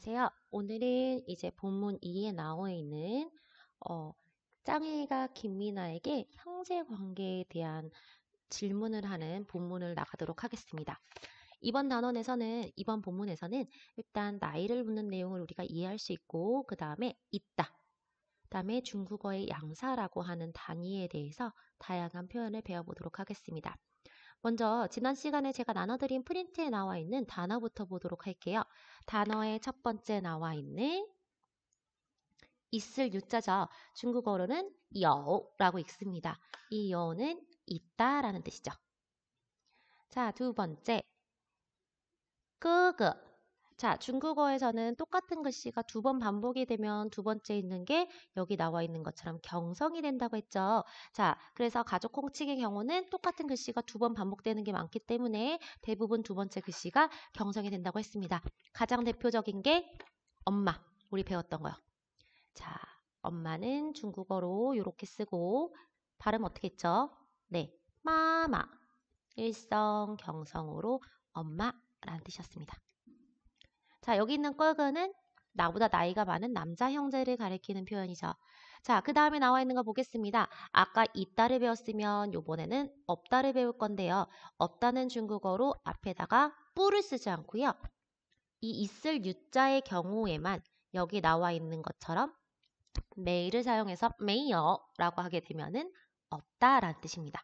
안녕하세요. 오늘은 이제 본문 2에 나와 있는 짱이가 김미나에게 형제 관계에 대한 질문을 하는 본문을 나가도록 하겠습니다. 이번 본문에서는 일단 나이를 묻는 내용을 우리가 이해할 수 있고 그 다음에 있다. 그 다음에 중국어의 양사라고 하는 단위에 대해서 다양한 표현을 배워보도록 하겠습니다. 먼저 지난 시간에 제가 나눠드린 프린트에 나와 있는 단어부터 보도록 할게요. 단어의 첫 번째 나와 있는 있을 유자죠. 중국어로는 여라고 읽습니다. 이 여는 있다라는 뜻이죠. 자, 두 번째 끄그. 자, 중국어에서는 똑같은 글씨가 두 번 반복이 되면 두 번째 있는 게 여기 나와 있는 것처럼 경성이 된다고 했죠. 자, 그래서 가족 홍칭의 경우는 똑같은 글씨가 두 번 반복되는 게 많기 때문에 대부분 두 번째 글씨가 경성이 된다고 했습니다. 가장 대표적인 게 엄마, 우리 배웠던 거요. 자, 엄마는 중국어로 이렇게 쓰고 발음 어떻게 했죠? 네, 마마. 일성 경성으로 엄마라는 뜻이었습니다. 자, 여기 있는 껄그는 나보다 나이가 많은 남자 형제를 가리키는 표현이죠. 자, 그 다음에 나와 있는 거 보겠습니다. 아까 있다를 배웠으면 요번에는 없다를 배울 건데요. 없다는 중국어로 앞에다가 뿌를 쓰지 않고요. 이 있을 유자의 경우에만 여기 나와 있는 것처럼 메이를 사용해서 메이어라고 하게 되면은 없다라는 뜻입니다.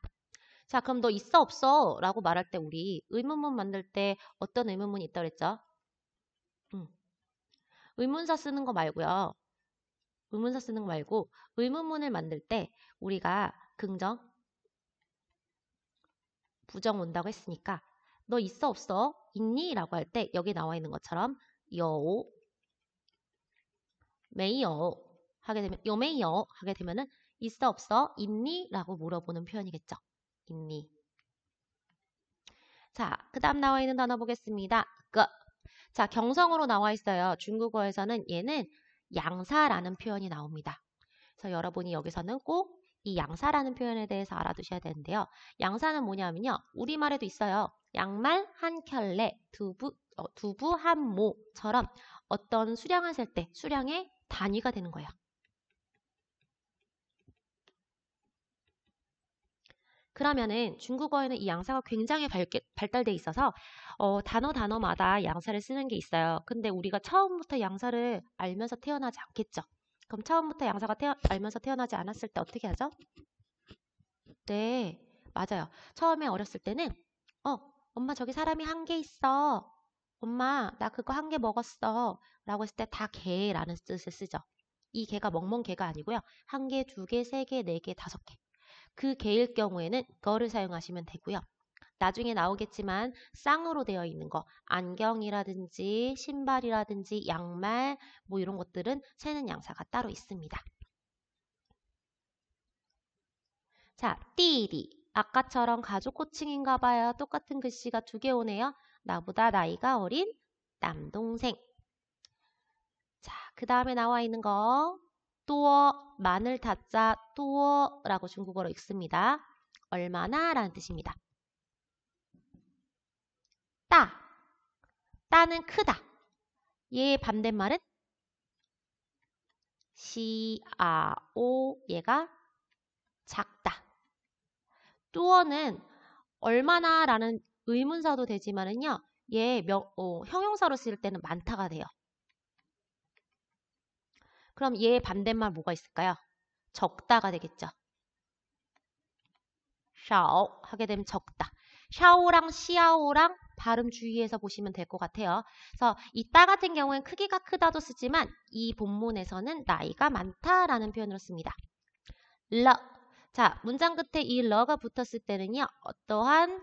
자, 그럼 너 있어 없어? 라고 말할 때 우리 의문문 만들 때 어떤 의문문이 있다 그랬죠? 의문사 쓰는 거 말고요. 의문사 쓰는 거 말고 의문문을 만들 때 우리가 긍정, 부정 온다고 했으니까 너 있어 없어? 있니? 라고 할 때 여기 나와 있는 것처럼 요, 메이요 하게 되면 요메이요 하게 되면은 있어 없어? 있니? 라고 물어보는 표현이겠죠. 있니? 자, 그 다음 나와 있는 단어 보겠습니다. 자, 경성으로 나와 있어요. 중국어에서는 얘는 양사라는 표현이 나옵니다. 그래서 여러분이 여기서는 꼭 이 양사라는 표현에 대해서 알아두셔야 되는데요. 양사는 뭐냐면요. 우리말에도 있어요. 양말 한 켤레, 두부 한 모처럼 어떤 수량을 셀 때 수량의 단위가 되는 거예요. 그러면은 중국어에는 이 양사가 굉장히 발달돼 있어서 단어마다 양사를 쓰는 게 있어요. 근데 우리가 처음부터 양사를 알면서 태어나지 않겠죠. 그럼 처음부터 양사가 알면서 태어나지 않았을 때 어떻게 하죠? 네, 맞아요. 처음에 어렸을 때는 엄마 저기 사람이 한 개 있어. 엄마 나 그거 한 개 먹었어. 라고 했을 때 다 개라는 뜻을 쓰죠. 이 개가 멍멍 개가 아니고요. 한 개, 두 개, 세 개, 네 개, 다섯 개. 그 개일 경우에는 거를 사용하시면 되고요. 나중에 나오겠지만 쌍으로 되어 있는 거 안경이라든지 신발이라든지 양말 뭐 이런 것들은 세는 양사가 따로 있습니다. 자, 띠리 아까처럼 가족 호칭인가 봐요. 똑같은 글씨가 두 개 오네요. 나보다 나이가 어린 남동생. 자, 그 다음에 나와 있는 거 또어 마늘 다자 또어라고 중국어로 읽습니다. 얼마나 라는 뜻입니다. 따는 크다. 얘의 반대말은 시아오 얘가 작다. 뚜어는 얼마나 라는 의문사도 되지만은요. 얘 형용사로 쓸 때는 많다가 돼요. 그럼 얘의 반대말 뭐가 있을까요? 적다가 되겠죠. 샤오 하게 되면 적다. 샤오랑 시아오랑 발음 주의해서 보시면 될 것 같아요. 그래서 이 따 같은 경우엔 크기가 크다도 쓰지만 이 본문에서는 나이가 많다라는 표현으로 씁니다. 러. 자, 문장 끝에 이 러가 붙었을 때는요. 어떠한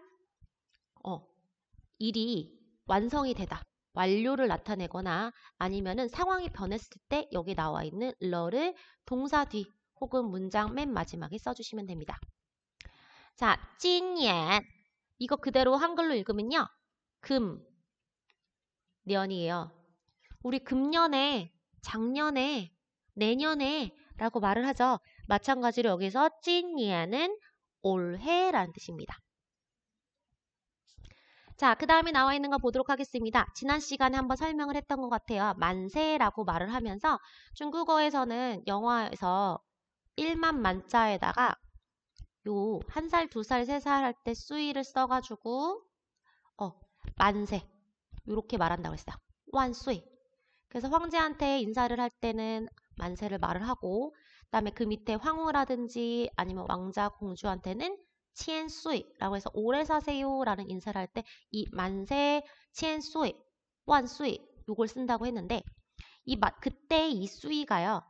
일이 완성이 되다. 완료를 나타내거나 아니면은 상황이 변했을 때 여기 나와 있는 러를 동사 뒤 혹은 문장 맨 마지막에 써주시면 됩니다. 자, 今年 이거 그대로 한글로 읽으면요. 년이에요. 우리 금년에, 작년에, 내년에 라고 말을 하죠. 마찬가지로 여기서 今年은 올해라는 뜻입니다. 자, 그 다음에 나와 있는 거 보도록 하겠습니다. 지난 시간에 한번 설명을 했던 것 같아요. 만세라고 말을 하면서 중국어에서는 영어에서 1만 만자에다가 요 1살, 2살, 3살 할 때 수이를 써가지고 만세 요렇게 말한다고 했어요. 완수이. 그래서 황제한테 인사를 할 때는 만세를 말을 하고 그다음에 그 밑에 황후라든지 아니면 왕자, 공주한테는 치엔수이라고 해서 오래 사세요라는 인사를 할 때 이 만세, 치엔수이, 완수이 요걸 쓴다고 했는데 그때 이 수이가요.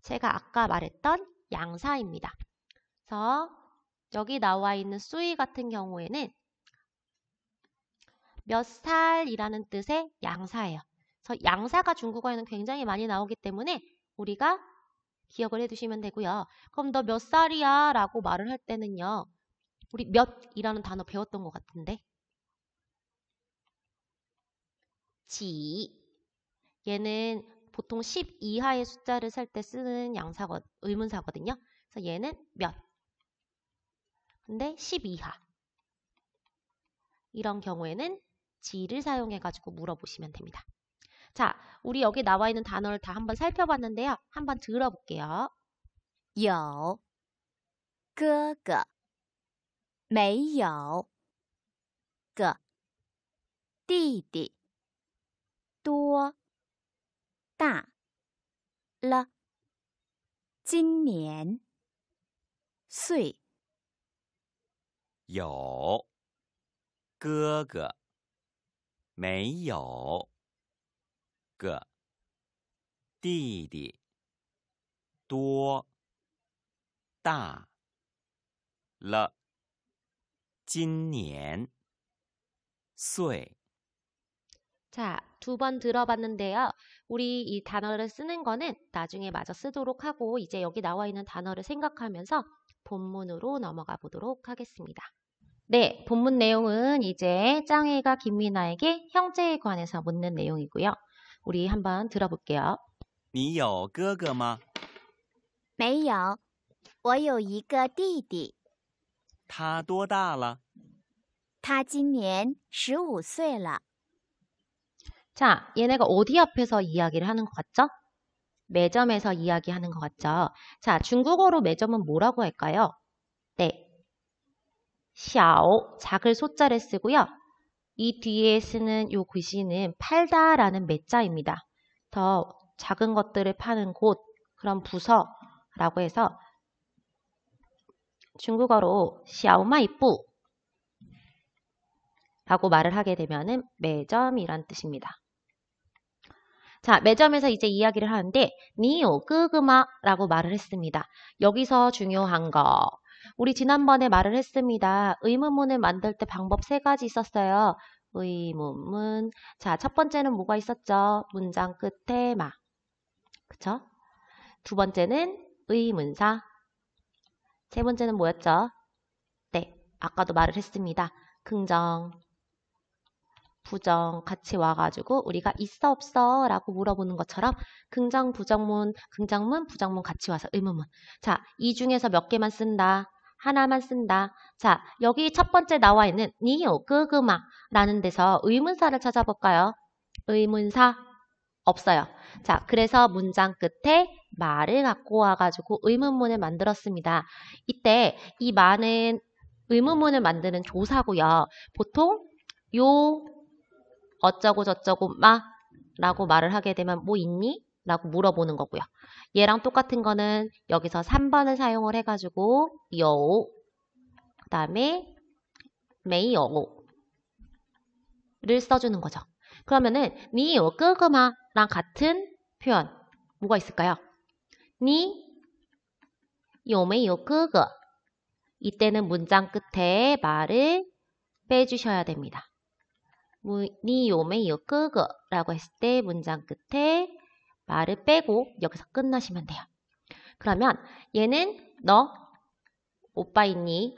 제가 아까 말했던 양사입니다. 그래서 여기 나와 있는 수이 같은 경우에는 몇 살이라는 뜻의 양사예요. 그래서 양사가 중국어에는 굉장히 많이 나오기 때문에 우리가 기억을 해두시면 되고요. 그럼 너 몇 살이야? 라고 말을 할 때는요. 우리 몇이라는 단어 배웠던 것 같은데. 지. 얘는 보통 10 이하의 숫자를 살 때 쓰는 의문사거든요. 그래서 얘는 몇. 근데 10 이하. 이런 경우에는 지를 사용해가지고 물어보시면 됩니다. 자, 우리 여기 나와 있는 단어를 다 한번 살펴봤는데요. 한번 들어볼게요. 有哥哥没有个弟弟多大了今年岁有哥哥没有个弟弟多大了今年岁 자, 2번 들어봤는데요. 우리 이 단어를 쓰는 거는 나중에 마저 쓰도록 하고 이제 여기 나와 있는 단어를 생각하면서 본문으로 넘어가 보도록 하겠습니다. 네, 본문 내용은 이제 짱이가 김미나에게 형제에 관해서 묻는 내용이고요. 우리 한번 들어볼게요. 你有哥哥吗？没有，我有一个弟弟，他多大了？他今年15岁了。 자, 얘네가 어디 앞에서 이야기를 하는 것 같죠? 매점에서 이야기하는 것 같죠? 자, 중국어로 매점은 뭐라고 할까요? 네, 小, 작을 소자를 쓰고요. 이 뒤에 쓰는 요 글씨는 팔다라는 매자입니다. 더 작은 것들을 파는 곳, 그런 부서라고 해서 중국어로 小卖部 라고 말을 하게 되면은 매점이란 뜻입니다. 자, 매점에서 이제 이야기를 하는데 니요 끄그마 라고 말을 했습니다. 여기서 중요한 거 우리 지난번에 말을 했습니다. 의문문을 만들 때 방법 3가지 있었어요. 의문문. 자, 첫 번째는 뭐가 있었죠? 문장 끝에 마. 그쵸? 두 번째는 의문사. 세 번째는 뭐였죠? 네, 아까도 말을 했습니다. 긍정, 부정 같이 와가지고 우리가 있어 없어 라고 물어보는 것처럼 긍정, 부정문, 긍정문, 부정문 같이 와서 의문문. 자, 이 중에서 몇 개만 쓴다. 하나만 쓴다. 자, 여기 첫 번째 나와 있는 니요 끄그마 라는 데서 의문사를 찾아볼까요? 의문사 없어요. 자, 그래서 문장 끝에 말을 갖고 와가지고 의문문을 만들었습니다. 이때 이 마는 의문문을 만드는 조사고요. 보통 요 어쩌고 저쩌고 마 라고 말을 하게 되면 뭐 있니? 라고 물어보는 거고요. 얘랑 똑같은 거는 여기서 3번을 사용을 해가지고 요, 그 다음에 메이요를 써주는 거죠. 그러면은 니요 끄그마랑 같은 표현 뭐가 있을까요? 니 요메요 끄그 이때는 문장 끝에 말을 빼주셔야 됩니다. 니 요메요 끄그 라고 했을 때 문장 끝에 말을 빼고 여기서 끝나시면 돼요. 그러면 얘는 너 오빠 있니?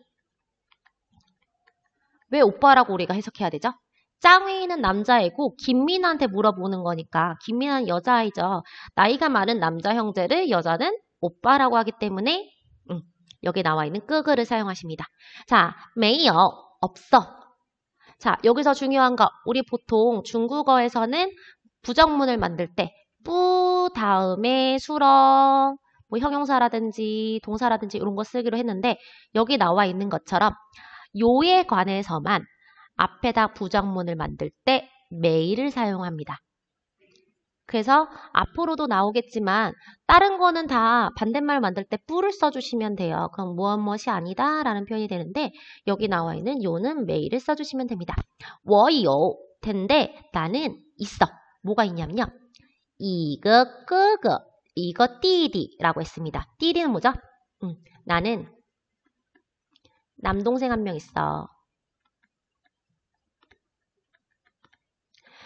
왜 오빠라고 우리가 해석해야 되죠? 짱휘는 남자애고 김민아한테 물어보는 거니까 김민아는 여자아이죠. 나이가 많은 남자 형제를 여자는 오빠라고 하기 때문에 여기 나와 있는 끄그를 사용하십니다. 자, 메이요 없어. 자, 여기서 중요한 거, 우리 보통 중국어에서는 부정문을 만들 때 뿌 다음에 수렁, 뭐 형용사라든지 동사라든지 이런 거 쓰기로 했는데 여기 나와 있는 것처럼 요에 관해서만 앞에다 부정문을 만들 때 메이를 사용합니다. 그래서 앞으로도 나오겠지만 다른 거는 다 반대말 만들 때 뿌를 써주시면 돼요. 그럼 무엇이 아니다 라는 표현이 되는데 여기 나와 있는 요는 메이를 써주시면 됩니다. 我有 텐데 나는 있어. 뭐가 있냐면요. 이거 끄거 이거 띠디라고 했습니다. 띠디는 뭐죠? 나는 남동생 한 명 있어.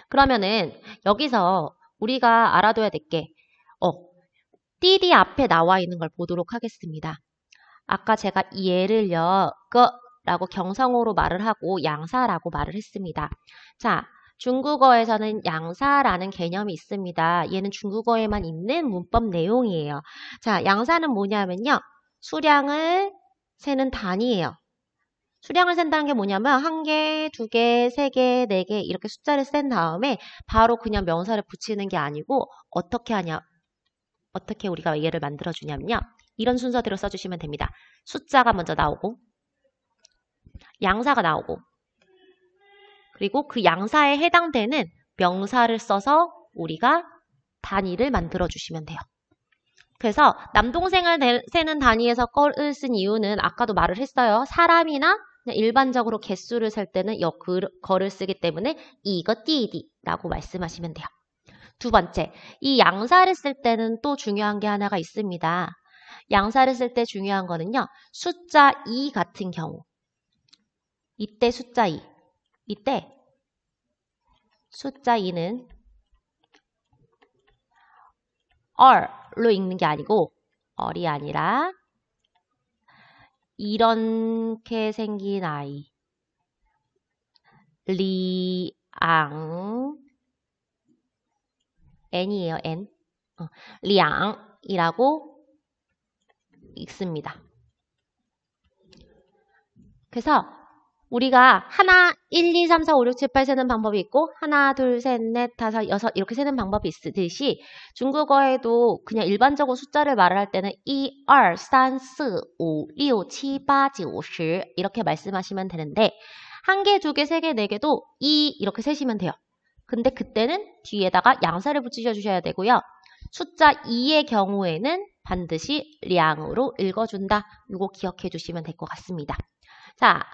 그러면은 여기서 우리가 알아둬야 될 게 띠디 앞에 나와 있는 걸 보도록 하겠습니다. 아까 제가 이 예를요. 라고 경성어로 말을 하고 양사라고 말을 했습니다. 자, 중국어에서는 양사라는 개념이 있습니다. 얘는 중국어에만 있는 문법 내용이에요. 자, 양사는 뭐냐면요. 수량을 세는 단위예요. 수량을 센다는 게 뭐냐면 1개, 2개, 3개, 4개 이렇게 숫자를 센 다음에 바로 그냥 명사를 붙이는 게 아니고 어떻게 하냐? 어떻게 우리가 얘를 만들어주냐면요. 이런 순서대로 써주시면 됩니다. 숫자가 먼저 나오고 양사가 나오고 그리고 그 양사에 해당되는 명사를 써서 우리가 단위를 만들어주시면 돼요. 그래서 남동생을 세는 단위에서 걸 쓴 이유는 아까도 말을 했어요. 사람이나 그냥 일반적으로 개수를 셀 때는 거를 쓰기 때문에 이거 띠디라고 말씀하시면 돼요. 두 번째, 이 양사를 쓸 때는 또 중요한 게 하나가 있습니다. 양사를 쓸 때 중요한 거는요. 숫자 2 같은 경우. 이때 숫자 2. 이때 숫자 2는 얼로 읽는 게 아니고 얼이 아니라 이렇게 생긴 아이 리앙 n이에요. n 리앙이라고 읽습니다. 그래서 우리가 하나, 1, 2, 3, 4, 5, 6, 7, 8 세는 방법이 있고 하나, 둘, 셋, 넷, 다섯, 여섯 이렇게 세는 방법이 있듯이 중국어에도 그냥 일반적으로 숫자를 말을 할 때는 1, 2, 3, 4, 5, 6, 7, 8, 9, 10 이렇게 말씀하시면 되는데 1개, 2개, 3개, 4개도 2 이렇게 세시면 돼요. 근데 그때는 뒤에다가 양사를 붙이셔주셔야 되고요. 숫자 2의 경우에는 반드시 량으로 읽어준다. 이거 기억해 주시면 될 것 같습니다. 자,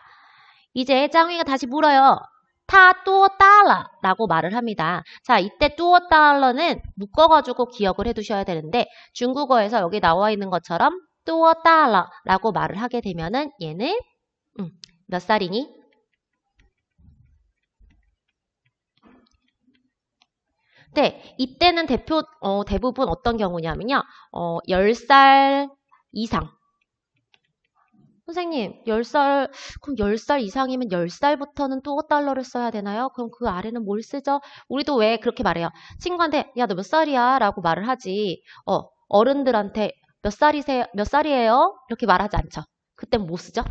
이제 짱이가 다시 물어요. 타多大了 라고 말을 합니다. 자, 이때 多大了는 묶어가지고 기억을 해두셔야 되는데 중국어에서 여기 나와 있는 것처럼 多大了 라고 말을 하게 되면은 얘는 몇 살이니? 네, 이때는 대부분 어떤 경우냐면요. 10살 이상. 선생님, 10살, 그럼 10살 이상이면 10살부터는 또 달러를 써야 되나요? 그럼 그 아래는 뭘 쓰죠? 우리도 왜 그렇게 말해요? 친구한테, 야, 너 몇 살이야? 라고 말을 하지. 어른들한테 몇 살이에요? 이렇게 말하지 않죠. 그땐 뭐 쓰죠?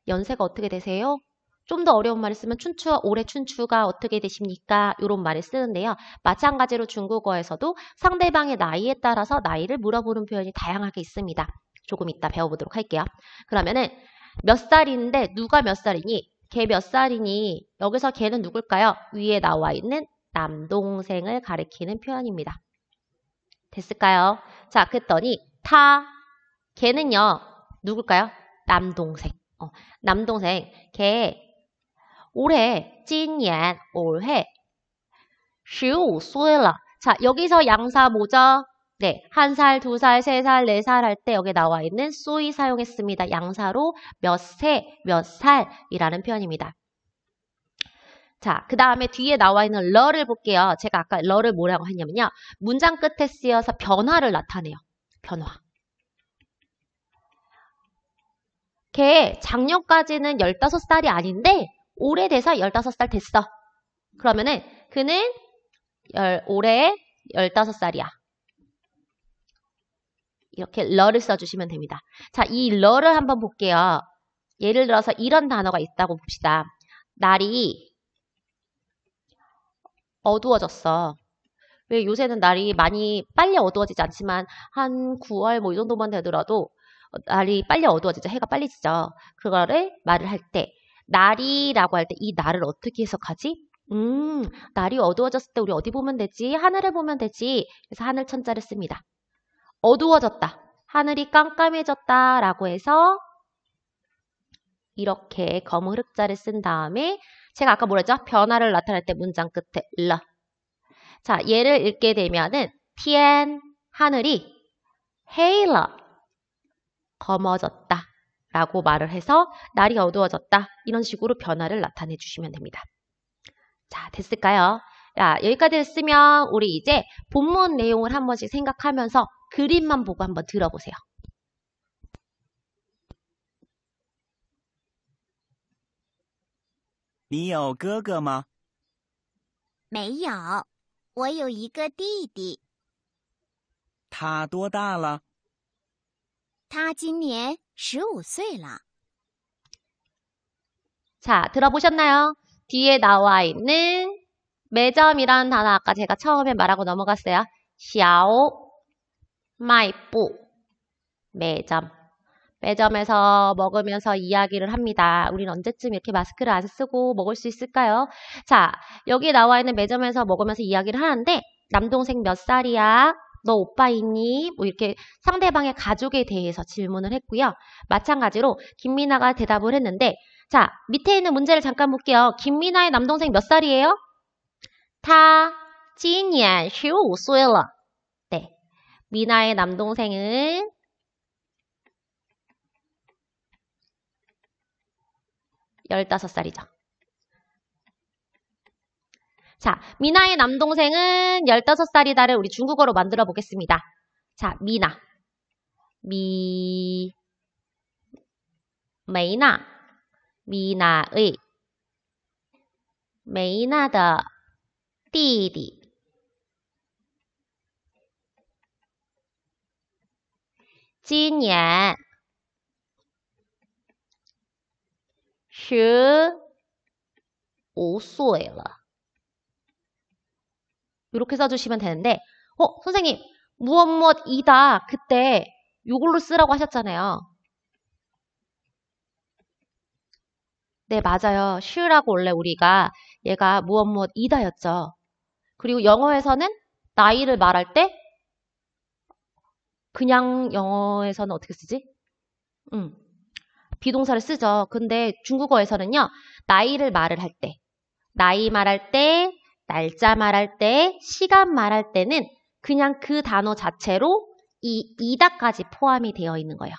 연세가 어떻게 되세요? 좀 더 어려운 말을 쓰면 올해 춘추가 어떻게 되십니까? 이런 말을 쓰는데요. 마찬가지로 중국어에서도 상대방의 나이에 따라서 나이를 물어보는 표현이 다양하게 있습니다. 조금 이따 배워보도록 할게요. 그러면은 몇 살인데 누가 몇 살이니? 걔 몇 살이니? 여기서 걔는 누굴까요? 위에 나와 있는 남동생을 가리키는 표현입니다. 됐을까요? 자, 그랬더니 걔는요. 누굴까요? 남동생. 남동생. 걔 올해 今年 올해 15岁了. 자, 여기서 양사 뭐죠? 네, 1살, 2살, 3살, 4살 할 때 여기 나와 있는 쏘이 사용했습니다. 양사로 몇 살이라는 표현입니다. 자, 그 다음에 뒤에 나와 있는 러를 볼게요. 제가 아까 러를 뭐라고 했냐면요. 문장 끝에 쓰여서 변화를 나타내요. 변화. 걔 작년까지는 15살이 아닌데 올해 돼서 15살 됐어. 그러면은 그는 올해 15살이야. 이렇게 러를 써주시면 됩니다. 자, 이 러를 한번 볼게요. 예를 들어서 이런 단어가 있다고 봅시다. 날이 어두워졌어. 왜 요새는 날이 많이 빨리 어두워지지 않지만 한 9월 뭐 이 정도만 되더라도 날이 빨리 어두워지죠. 해가 빨리 지죠. 그거를 말을 할 때 날이라고 할 때 이 날을 어떻게 해석하지? 날이 어두워졌을 때 우리 어디 보면 되지? 하늘을 보면 되지. 그래서 하늘 천자를 씁니다. 어두워졌다. 하늘이 깜깜해졌다 라고 해서 이렇게 검은 흑자를 쓴 다음에 제가 아까 뭐랬죠? 변화를 나타낼 때 문장 끝에 러. 자, 얘를 읽게 되면은天, 하늘이 헤일러, 검어졌다 라고 말을 해서 날이 어두워졌다. 이런 식으로 변화를 나타내 주시면 됩니다. 자, 됐을까요? 자, 여기까지 됐으면 우리 이제 본문 내용을 한 번씩 생각하면서 그림만 보고 한번 들어보세요. 你有哥哥吗？没有，我有一个弟弟，他多大了？他今年15岁了。 자, 들어보셨나요? 뒤에 나와 있는 매점이라는 단어 아까 제가 처음에 말하고 넘어갔어요. 小卖部 매점. 매점에서 먹으면서 이야기를 합니다. 우리는 언제쯤 이렇게 마스크를 안 쓰고 먹을 수 있을까요? 자, 여기 나와 있는 매점에서 먹으면서 이야기를 하는데 남동생 몇 살이야? 너 오빠 있니? 뭐 이렇게 상대방의 가족에 대해서 질문을 했고요. 마찬가지로 김미나가 대답을 했는데 자, 밑에 있는 문제를 잠깐 볼게요. 김미나의 남동생 몇 살이에요? 他今年15岁了. 네. 미나의 남동생은 15살이죠. 자, 미나의 남동생은 15살이다를 우리 중국어로 만들어 보겠습니다. 자, 미나. 메이나. 미나의 梅娜的弟弟 今年15岁了 이렇게 써주시면 되는데 선생님 무엇이다 그때 요걸로 쓰라고 하셨잖아요. 네, 맞아요. 슈라고 원래 우리가 얘가 무엇이다였죠. 그리고 영어에서는 나이를 말할 때 그냥 영어에서는 어떻게 쓰지? 비동사를 쓰죠. 근데 중국어에서는요. 나이를 말을 할 때, 나이 말할 때, 날짜 말할 때, 시간 말할 때는 그냥 그 단어 자체로 이 이다까지 포함이 되어 있는 거예요.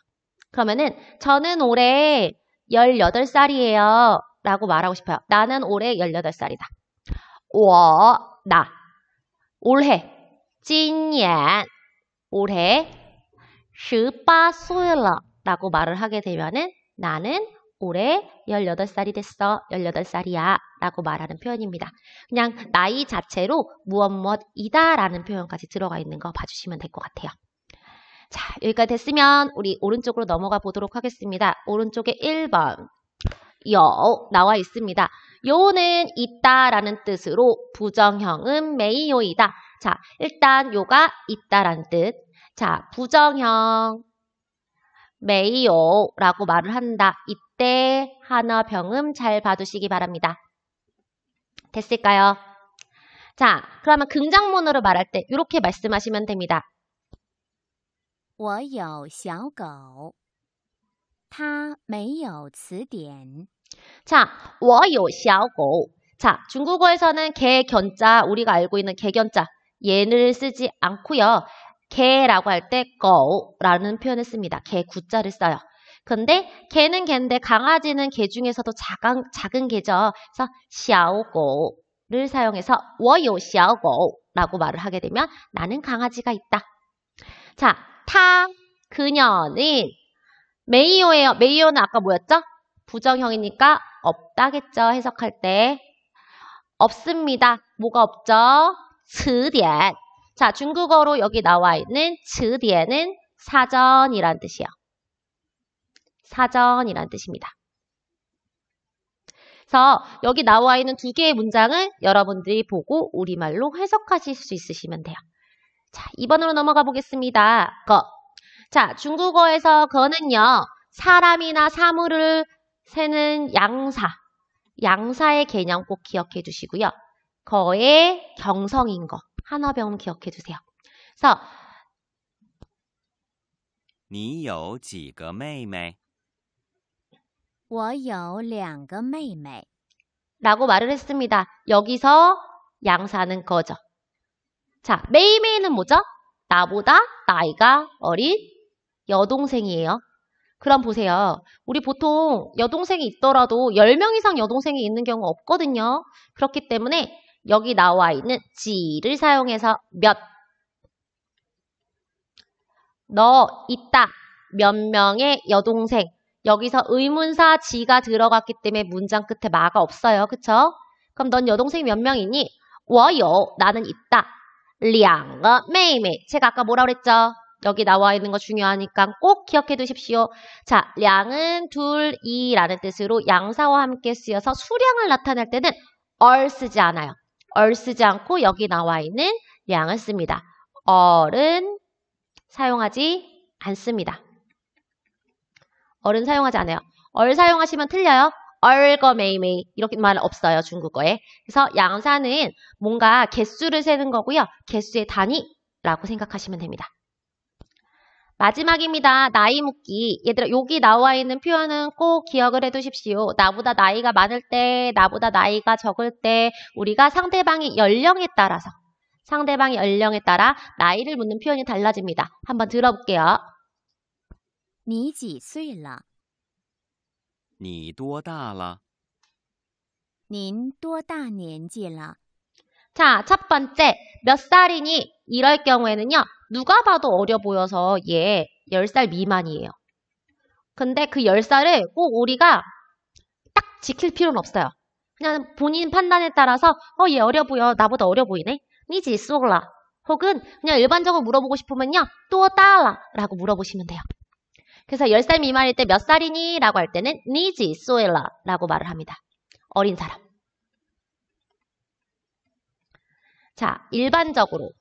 그러면은 저는 올해 18살이에요. 라고 말하고 싶어요. 나는 올해 18살이다. 나. 올해. 今年. 올해. 18岁了. 라고 말을 하게 되면은 나는 올해 18살이 됐어. 18살이야. 라고 말하는 표현입니다. 그냥 나이 자체로 무엇이다 라는 표현까지 들어가 있는 거 봐주시면 될 것 같아요. 자, 여기까지 됐으면 우리 오른쪽으로 넘어가 보도록 하겠습니다. 오른쪽에 1번 요 나와 있습니다. 요는 있다라는 뜻으로 부정형은 메이요이다. 자, 일단 요가 있다라는 뜻. 자, 부정형 메이요라고 말을 한다. 이때 한어 병음 잘 봐두시기 바랍니다. 됐을까요? 자, 그러면 긍정문으로 말할 때 이렇게 말씀하시면 됩니다. 我有小狗，它没有词典。 자, 我有小狗. 자, 중국어에서는 개 견자, 우리가 알고 있는 개 견자, 얘를 쓰지 않고요. 개라고 할 때 거라는 표현을 씁니다. 개 구자를 써요. 근데 개는 개인데 강아지는 개 중에서도 작은 개죠. 그래서 小狗를 사용해서 我有小狗라고 말을 하게 되면 나는 강아지가 있다. 자, 그녀는 메이오예요. 메이오는 아까 뭐였죠? 부정형이니까 없다겠죠. 해석할 때. 없습니다. 뭐가 없죠? 词典. 자, 중국어로 여기 나와 있는 词典은 사전이란 뜻이에요. 사전이란 뜻입니다. 그래서 여기 나와 있는 두 개의 문장을 여러분들이 보고 우리말로 해석하실 수 있으시면 돼요. 자, 2번으로 넘어가 보겠습니다. 자, 중국어에서 거는요, 사람이나 사물을 세는 양사의 개념 꼭 기억해 주시고요. 거의 경성인 거, 한어병 기억해 주세요. 그래서 你有几个妹妹？我有2个妹妹。 라고 말을 했습니다. 여기서 양사는 거죠. 자, 메이메이는 뭐죠? 나보다 나이가 어린 여동생이에요. 그럼 보세요. 우리 보통 여동생이 있더라도 10명 이상 여동생이 있는 경우 없거든요. 그렇기 때문에 여기 나와 있는 지를 사용해서 너 있다. 몇 명의 여동생. 여기서 의문사 지가 들어갔기 때문에 문장 끝에 마가 없어요. 그쵸? 그럼 넌 여동생이 몇 명이니? 我有 나는 있다. 2个妹妹 제가 아까 뭐라 그랬죠? 여기 나와 있는 거 중요하니까 꼭 기억해 두십시오. 자, 량은 둘, 이라는 뜻으로 양사와 함께 쓰여서 수량을 나타낼 때는 얼 쓰지 않아요. 얼 쓰지 않고 여기 나와 있는 량을 씁니다. 얼은 사용하지 않습니다. 얼은 사용하지 않아요. 얼 사용하시면 틀려요. 얼거 메이메이 이렇게 말 없어요. 중국어에. 그래서 양사는 뭔가 개수를 세는 거고요. 개수의 단위라고 생각하시면 됩니다. 마지막입니다. 나이 묻기. 얘들아 여기 나와 있는 표현은 꼭 기억을 해두십시오. 나보다 나이가 많을 때, 나보다 나이가 적을 때 우리가 상대방의 연령에 따라 나이를 묻는 표현이 달라집니다. 한번 들어볼게요. 你几岁了？你多大了？您多大年纪了？ 자, 첫 번째, 몇 살이니? 이럴 경우에는요, 누가 봐도 어려 보여서 얘 10살 미만이에요. 근데 그 10살을 꼭 우리가 딱 지킬 필요는 없어요. 그냥 본인 판단에 따라서, 얘 어려 보여. 나보다 어려 보이네? 니지 쏘라. 혹은 그냥 일반적으로 물어보고 싶으면요, 또 따라 라고 물어보시면 돼요. 그래서 10살 미만일 때 몇 살이니? 라고 할 때는 니지 쏘라 라고 말을 합니다. 어린 사람. 자, 일반적으로는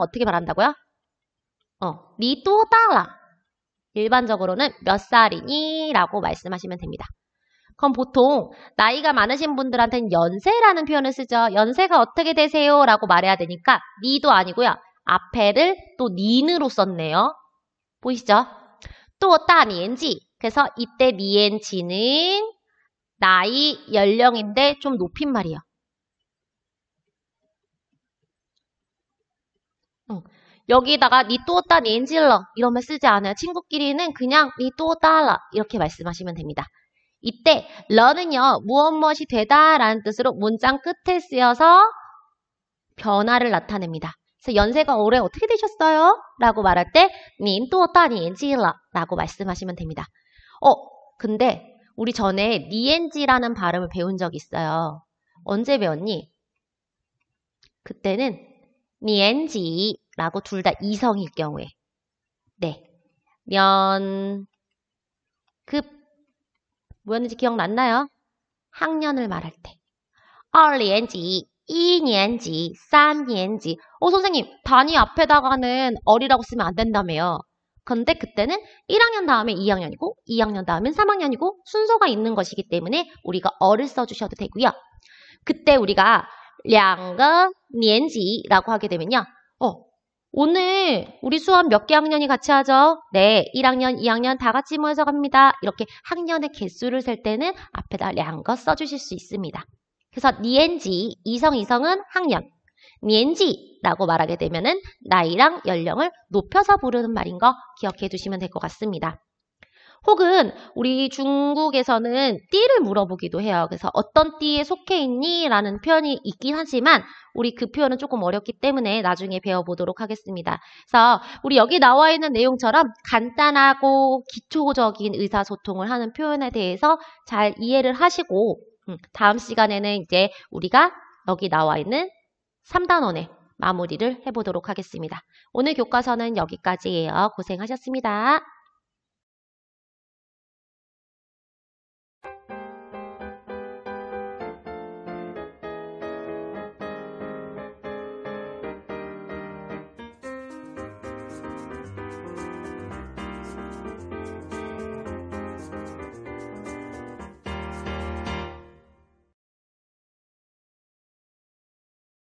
어떻게 말한다고요? 니 또 따라. 일반적으로는 몇 살이니? 라고 말씀하시면 됩니다. 그럼 보통 나이가 많으신 분들한테는 연세라는 표현을 쓰죠. 연세가 어떻게 되세요? 라고 말해야 되니까 니도 아니고요. 앞에를 또 니으로 썼네요. 보이시죠? 또 따니엔지. 그래서 이때 니엔지는 나이, 연령인데 좀 높인 말이에요. 여기다가 니 또 따 니엔질러 이러면 쓰지 않아요. 친구끼리는 그냥 니 또 따라 이렇게 말씀하시면 됩니다. 이때 러는요. 무엇이 되다라는 뜻으로 문장 끝에 쓰여서 변화를 나타냅니다. 그래서 연세가 올해 어떻게 되셨어요? 라고 말할 때 닌 또 따 니엔질러 라고 말씀하시면 됩니다. 근데 우리 전에 니엔지라는 발음을 배운 적이 있어요. 언제 배웠니? 그때는 니엔지 라고 둘 다 이성일 경우에 네, 뭐였는지 기억났나요? 학년을 말할 때 2年级, 2年级, 3年级 선생님 단위 앞에다가는 어리라고 쓰면 안 된다며요. 근데 그때는 1학년 다음에 2학년이고 2학년 다음엔 3학년이고 순서가 있는 것이기 때문에 우리가 어를 써주셔도 되고요. 그때 우리가 2个年级라고 하게 되면요. 오늘 우리 수업 몇 개 학년이 같이 하죠? 네, 1학년, 2학년 다 같이 모여서 갑니다. 이렇게 학년의 개수를 셀 때는 앞에다 2거 써주실 수 있습니다. 그래서 니엔지, 이성은 학년, 니엔지라고 말하게 되면은 나이랑 연령을 높여서 부르는 말인 거 기억해 두시면 될 것 같습니다. 혹은 우리 중국에서는 띠를 물어보기도 해요. 그래서 어떤 띠에 속해 있니? 라는 표현이 있긴 하지만 우리 그 표현은 조금 어렵기 때문에 나중에 배워보도록 하겠습니다. 그래서 우리 여기 나와 있는 내용처럼 간단하고 기초적인 의사소통을 하는 표현에 대해서 잘 이해를 하시고 다음 시간에는 이제 우리가 여기 나와 있는 3단원의 마무리를 해보도록 하겠습니다. 오늘 교과서는 여기까지예요. 고생하셨습니다.